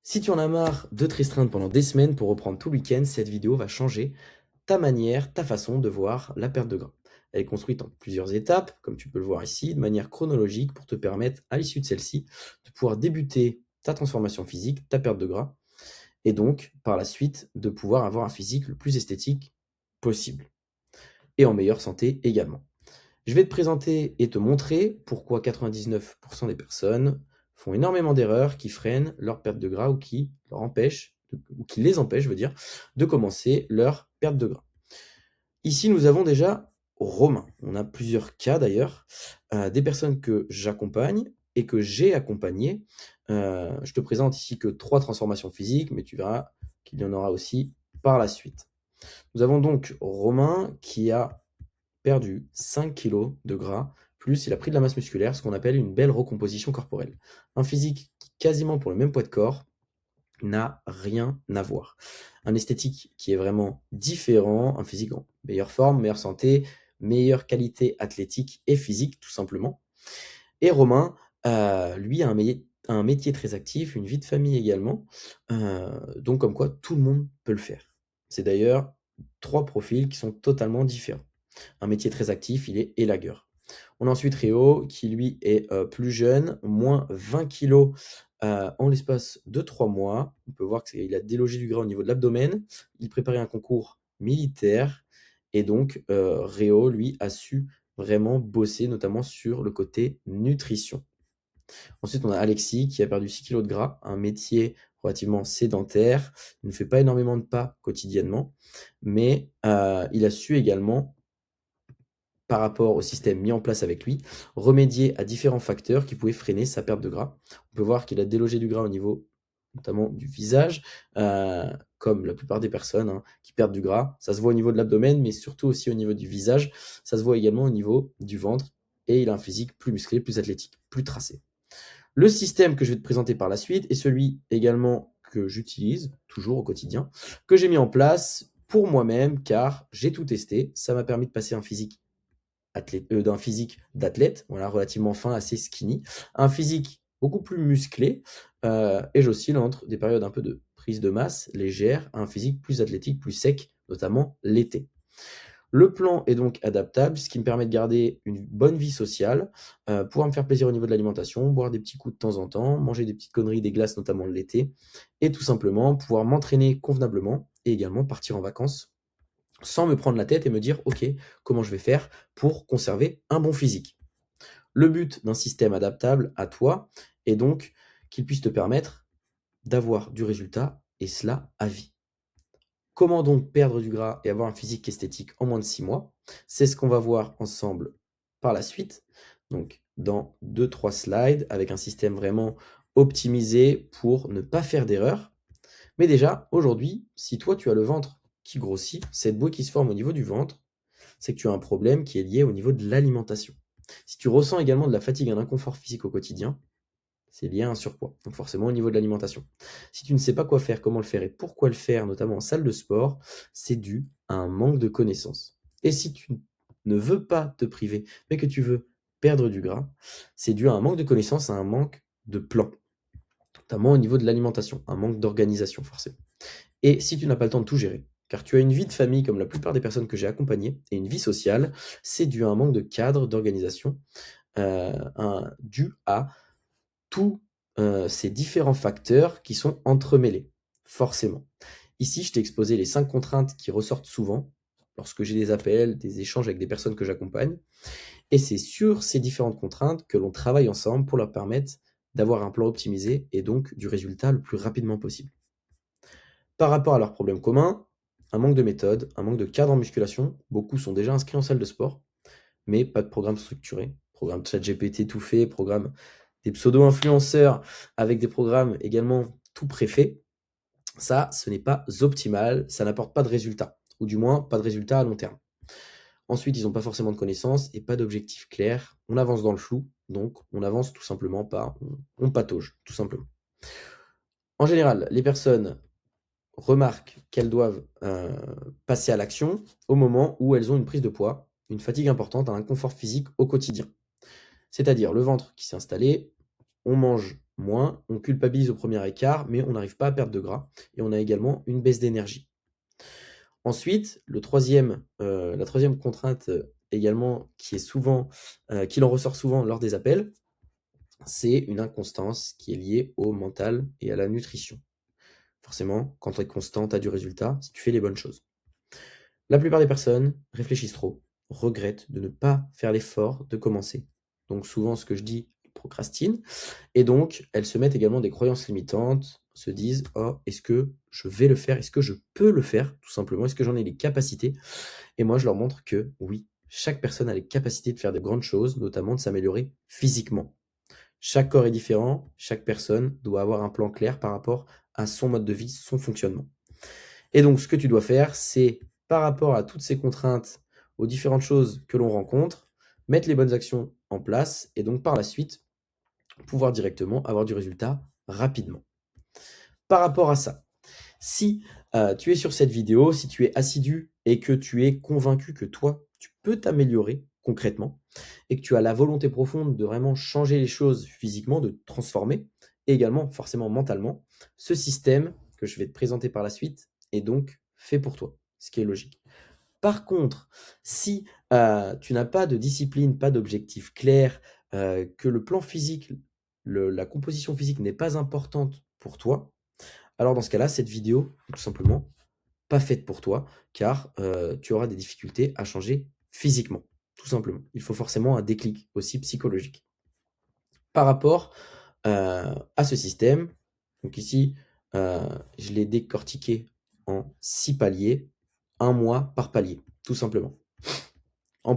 Si tu en as marre de te restreindre pendant des semaines pour reprendre tout le week-end, cette vidéo va changer ta manière, ta façon de voir la perte de gras. Elle est construite en plusieurs étapes, comme tu peux le voir ici, de manière chronologique pour te permettre, à l'issue de celle-ci, de pouvoir débuter ta transformation physique, ta perte de gras, et donc, par la suite, de pouvoir avoir un physique le plus esthétique possible, et en meilleure santé également. Je vais te présenter et te montrer pourquoi 99% des personnes font énormément d'erreurs qui freinent leur perte de gras ou qui leur empêchent, ou qui les empêchent, je veux dire, de commencer leur perte de gras. Ici, nous avons déjà Romain. On a plusieurs cas d'ailleurs, des personnes que j'accompagne et que j'ai accompagnées. Je te présente ici que 3 transformations physiques, mais tu verras qu'il y en aura aussi par la suite. Nous avons donc Romain qui a perdu 5 kilos de gras, plus il a pris de la masse musculaire, ce qu'on appelle une belle recomposition corporelle. Un physique qui, quasiment pour le même poids de corps, n'a rien à voir. Un esthétique qui est vraiment différent, un physique en meilleure forme, meilleure santé, meilleure qualité athlétique et physique, tout simplement. Et Romain, lui, a un métier très actif, une vie de famille également, donc comme quoi tout le monde peut le faire. C'est d'ailleurs 3 profils qui sont totalement différents. Un métier très actif, il est élagueur. On a ensuite Réo qui lui est plus jeune, moins 20 kilos en l'espace de 3 mois. On peut voir qu'il a délogé du gras au niveau de l'abdomen. Il préparait un concours militaire et donc Réo, lui, a su vraiment bosser notamment sur le côté nutrition. Ensuite, on a Alexis qui a perdu 6 kilos de gras, un métier relativement sédentaire. Il ne fait pas énormément de pas quotidiennement, mais il a su également, par rapport au système mis en place avec lui, remédier à différents facteurs qui pouvaient freiner sa perte de gras. On peut voir qu'il a délogé du gras au niveau notamment du visage, comme la plupart des personnes qui perdent du gras. Ça se voit au niveau de l'abdomen, mais surtout aussi au niveau du visage. Ça se voit également au niveau du ventre. Et il a un physique plus musclé, plus athlétique, plus tracé. Le système que je vais te présenter par la suite est celui également que j'utilise toujours au quotidien, que j'ai mis en place pour moi-même car j'ai tout testé. Ça m'a permis de passer d'un physique d'athlète, voilà, relativement fin, assez skinny, un physique beaucoup plus musclé, et j'oscille entre des périodes un peu de prise de masse légère à un physique plus athlétique, plus sec, notamment l'été. Le plan est donc adaptable, ce qui me permet de garder une bonne vie sociale, pouvoir me faire plaisir au niveau de l'alimentation, boire des petits coups de temps en temps, manger des petites conneries, des glaces notamment l'été, et tout simplement pouvoir m'entraîner convenablement et également partir en vacances sans me prendre la tête et me dire: «OK, comment je vais faire pour conserver un bon physique?» Le but d'un système adaptable à toi est donc qu'il puisse te permettre d'avoir du résultat et cela à vie. Comment donc perdre du gras et avoir un physique esthétique en moins de 6 mois? C'est ce qu'on va voir ensemble par la suite, donc dans 2-3 slides avec un système vraiment optimisé pour ne pas faire d'erreur. Mais déjà, aujourd'hui, si toi tu as le ventre qui grossit, cette bouée qui se forme au niveau du ventre, c'est que tu as un problème qui est lié au niveau de l'alimentation. Si tu ressens également de la fatigue, un inconfort physique au quotidien, c'est lié à un surpoids, donc forcément au niveau de l'alimentation. Si tu ne sais pas quoi faire, comment le faire et pourquoi le faire, notamment en salle de sport, c'est dû à un manque de connaissances. Et si tu ne veux pas te priver, mais que tu veux perdre du gras, c'est dû à un manque de connaissances, à un manque de plan, notamment au niveau de l'alimentation, un manque d'organisation forcément. Et si tu n'as pas le temps de tout gérer, car tu as une vie de famille comme la plupart des personnes que j'ai accompagnées et une vie sociale, c'est dû à un manque de cadre, d'organisation, dû à tous ces différents facteurs qui sont entremêlés, forcément. Ici, je t'ai exposé les 5 contraintes qui ressortent souvent lorsque j'ai des appels, des échanges avec des personnes que j'accompagne, et c'est sur ces différentes contraintes que l'on travaille ensemble pour leur permettre d'avoir un plan optimisé et donc du résultat le plus rapidement possible. Par rapport à leurs problèmes communs, un manque de méthode, un manque de cadre en musculation. Beaucoup sont déjà inscrits en salle de sport, mais pas de programme structuré. Programme ChatGPT tout fait, programme des pseudo-influenceurs avec des programmes également tout préfaits. Ça, ce n'est pas optimal, ça n'apporte pas de résultat, ou du moins pas de résultat à long terme. Ensuite, ils n'ont pas forcément de connaissances et pas d'objectif clair. On avance dans le flou, donc on avance tout simplement pas, on patauge, tout simplement. En général, les personnes remarquent qu'elles doivent passer à l'action au moment où elles ont une prise de poids, une fatigue importante, un inconfort physique au quotidien. C'est-à-dire le ventre qui s'est installé, on mange moins, on culpabilise au premier écart, mais on n'arrive pas à perdre de gras et on a également une baisse d'énergie. Ensuite, la troisième contrainte, également qu'il en ressort souvent lors des appels, c'est une inconstance qui est liée au mental et à la nutrition. Forcément, quand tu es constant, tu as du résultat si tu fais les bonnes choses. La plupart des personnes réfléchissent trop, regrettent de ne pas faire l'effort de commencer. Donc souvent, ce que je dis, ils procrastinent et donc elles se mettent également des croyances limitantes, se disent: «Oh, est-ce que je vais le faire? Est-ce que je peux le faire?» tout simplement. «Est-ce que j'en ai les capacités?» Et moi, je leur montre que oui, chaque personne a les capacités de faire de grandes choses, notamment de s'améliorer physiquement. Chaque corps est différent, chaque personne doit avoir un plan clair par rapport à son mode de vie, son fonctionnement. Et donc, ce que tu dois faire, c'est par rapport à toutes ces contraintes, aux différentes choses que l'on rencontre, mettre les bonnes actions en place et donc par la suite, pouvoir directement avoir du résultat rapidement. Par rapport à ça, si tu es sur cette vidéo, si tu es assidu et que tu es convaincu que toi, tu peux t'améliorer concrètement et que tu as la volonté profonde de vraiment changer les choses physiquement, de te transformer et également forcément mentalement, ce système que je vais te présenter par la suite est donc fait pour toi, ce qui est logique. Par contre, si tu n'as pas de discipline, pas d'objectif clair, que le plan physique, la composition physique n'est pas importante pour toi, alors dans ce cas-là, cette vidéo est tout simplement pas faite pour toi, car tu auras des difficultés à changer physiquement, tout simplement. Il faut forcément un déclic aussi psychologique. Par rapport, à ce système, donc ici, je l'ai décortiqué en 6 paliers, 1 mois par palier, tout simplement. Le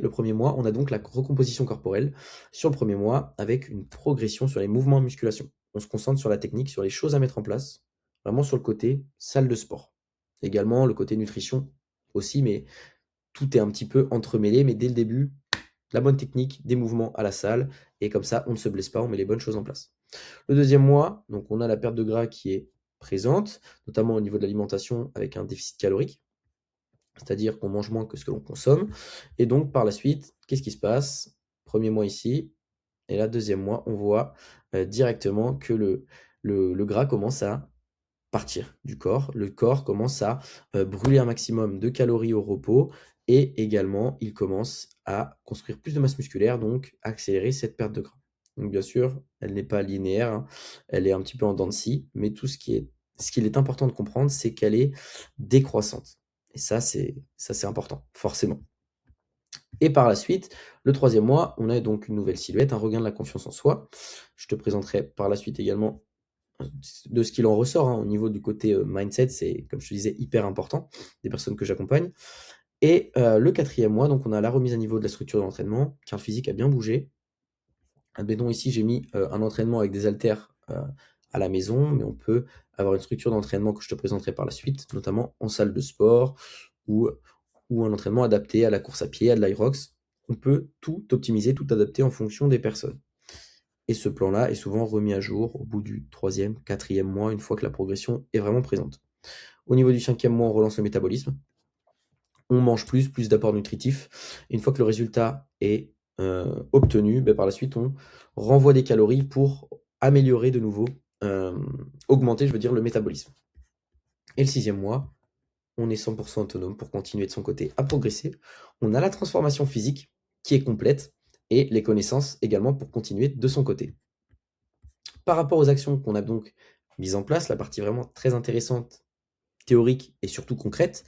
premier mois, on a donc la recomposition corporelle sur le premier mois avec une progression sur les mouvements et musculation. On se concentre sur la technique, sur les choses à mettre en place, vraiment sur le côté salle de sport. Également le côté nutrition aussi, mais tout est un petit peu entremêlé, mais dès le début, la bonne technique, des mouvements à la salle, et comme ça, on ne se blesse pas, on met les bonnes choses en place. Le deuxième mois, donc on a la perte de gras qui est présente, notamment au niveau de l'alimentation avec un déficit calorique. C'est-à-dire qu'on mange moins que ce que l'on consomme. Et donc, par la suite, qu'est-ce qui se passe? Premier mois ici, et là, deuxième mois, on voit directement que le gras commence à partir du corps. Le corps commence à brûler un maximum de calories au repos et également, il commence à construire plus de masse musculaire, donc accélérer cette perte de gras. Donc, bien sûr, elle n'est pas linéaire, hein, elle est un petit peu en dents de scie, mais ce qu'il est important de comprendre, c'est qu'elle est décroissante. Et ça, c'est important, forcément. Et par la suite, le troisième mois, on a donc une nouvelle silhouette, un regain de la confiance en soi. Je te présenterai par la suite également de ce qu'il en ressort, hein, au niveau du côté mindset, c'est, comme je te disais, hyper important, des personnes que j'accompagne. Et le quatrième mois, donc on a la remise à niveau de la structure de l'entraînement, car le physique a bien bougé. Admettons ici, j'ai mis un entraînement avec des haltères à la maison, mais on peut avoir une structure d'entraînement que je te présenterai par la suite, notamment en salle de sport ou un entraînement adapté à la course à pied, à de l'Aerox. On peut tout optimiser, tout adapter en fonction des personnes. Et ce plan-là est souvent remis à jour au bout du troisième, quatrième mois, une fois que la progression est vraiment présente. Au niveau du cinquième mois, on relance le métabolisme. On mange plus d'apports nutritifs. Et une fois que le résultat est obtenu, par la suite, on renvoie des calories pour améliorer de nouveau, augmenter, je veux dire, le métabolisme. Et le sixième mois, on est 100% autonome pour continuer de son côté à progresser. On a la transformation physique qui est complète et les connaissances également pour continuer de son côté. Par rapport aux actions qu'on a donc mises en place, la partie vraiment très intéressante, théorique et surtout concrète,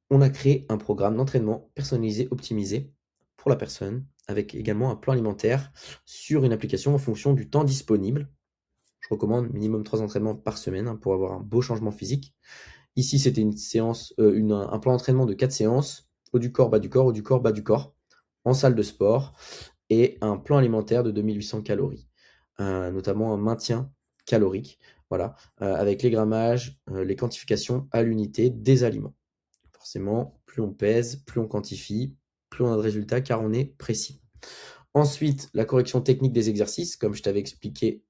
on a créé un programme d'entraînement personnalisé, optimisé pour la personne, avec également un plan alimentaire sur une application en fonction du temps disponible. Je recommande minimum 3 entraînements par semaine, hein, pour avoir un beau changement physique. Ici, c'était une séance, un plan d'entraînement de 4 séances, haut du corps, bas du corps, haut du corps, bas du corps, en salle de sport, et un plan alimentaire de 2800 calories, notamment un maintien calorique, voilà, avec les grammages, les quantifications à l'unité des aliments. Forcément, plus on pèse, plus on quantifie, plus on a de résultats car on est précis. Ensuite, la correction technique des exercices, comme je t'avais expliqué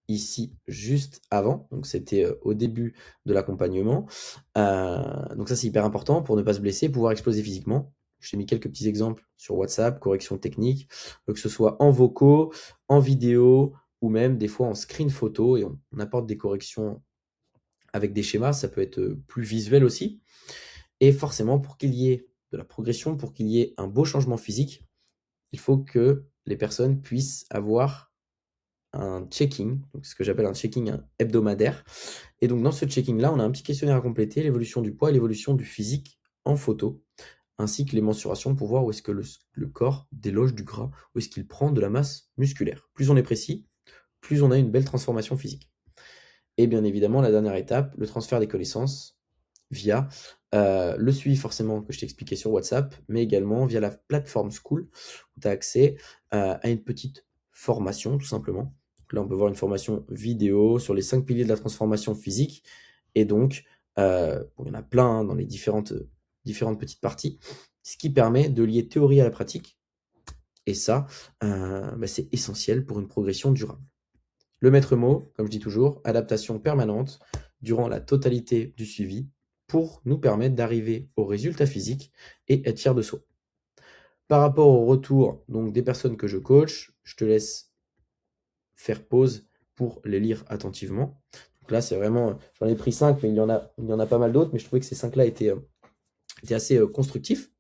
ici juste avant, donc c'était au début de l'accompagnement. Donc ça, c'est hyper important pour ne pas se blesser, pouvoir exploser physiquement. Je t'ai mis quelques petits exemples sur WhatsApp, correction technique, que ce soit en vocaux, en vidéo ou même des fois en screen photo et on apporte des corrections avec des schémas, ça peut être, plus visuel aussi et forcément pour qu'il y ait de la progression, pour qu'il y ait un beau changement physique, il faut que les personnes puissent avoir un checking, donc ce que j'appelle un checking, hebdomadaire et donc dans ce checking-là, on a un petit questionnaire à compléter, l'évolution du poids et l'évolution du physique en photo, ainsi que les mensurations pour voir où est-ce que le corps déloge du gras, où est-ce qu'il prend de la masse musculaire. Plus on est précis, plus on a une belle transformation physique. Et bien évidemment, la dernière étape, le transfert des connaissances via, le suivi forcément que je t'ai expliqué sur WhatsApp, mais également via la plateforme School où tu as accès, à une petite formation tout simplement. Donc là, on peut voir une formation vidéo sur les 5 piliers de la transformation physique et donc, bon, il y en a plein, hein, dans les différentes petites parties, ce qui permet de lier théorie à la pratique et ça, bah, c'est essentiel pour une progression durable. Le maître mot, comme je dis toujours, adaptation permanente durant la totalité du suivi pour nous permettre d'arriver au résultat physique et être fier de soi. Par rapport au retour donc des personnes que je coach, je te laisse faire pause pour les lire attentivement. Donc là, c'est vraiment, j'en ai pris 5, mais il y en a pas mal d'autres, mais je trouvais que ces 5 là étaient assez constructifs.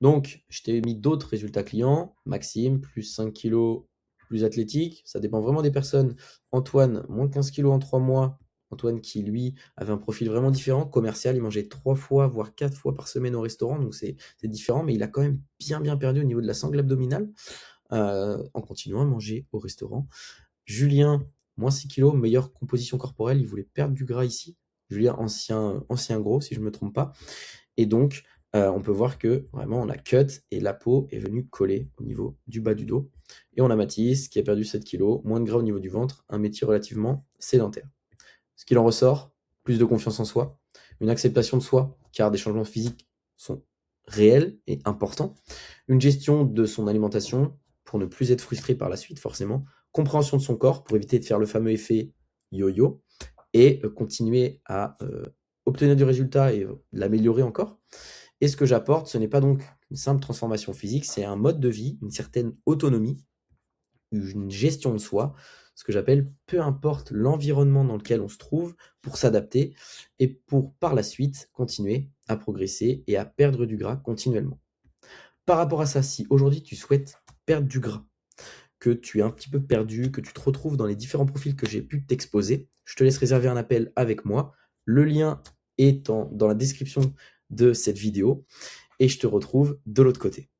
Donc, je t'ai mis d'autres résultats clients. Maxime, plus 5 kilos, plus athlétique. Ça dépend vraiment des personnes. Antoine, moins 15 kilos en 3 mois. Antoine qui, lui, avait un profil vraiment différent. Commercial, il mangeait 3 fois, voire 4 fois par semaine au restaurant. Donc, c'est différent. Mais il a quand même bien perdu au niveau de la sangle abdominale en continuant à manger au restaurant. Julien, moins 6 kilos, meilleure composition corporelle. Il voulait perdre du gras ici. Julien, ancien gros, si je ne me trompe pas. Et donc, on peut voir que vraiment on a cut et la peau est venue coller au niveau du bas du dos. Et on a Mathis qui a perdu 7 kilos, moins de gras au niveau du ventre, un métier relativement sédentaire. Ce qu'il en ressort, plus de confiance en soi, une acceptation de soi, car des changements physiques sont réels et importants, une gestion de son alimentation pour ne plus être frustré par la suite forcément, compréhension de son corps pour éviter de faire le fameux effet yo-yo et continuer à obtenir du résultat et l'améliorer encore. Et ce que j'apporte, ce n'est pas donc une simple transformation physique, c'est un mode de vie, une certaine autonomie, une gestion de soi, ce que j'appelle peu importe l'environnement dans lequel on se trouve, pour s'adapter et pour par la suite continuer à progresser et à perdre du gras continuellement. Par rapport à ça, si aujourd'hui tu souhaites perdre du gras, que tu es un petit peu perdu, que tu te retrouves dans les différents profils que j'ai pu t'exposer, je te laisse réserver un appel avec moi. Le lien est dans la description de cette vidéo et je te retrouve de l'autre côté.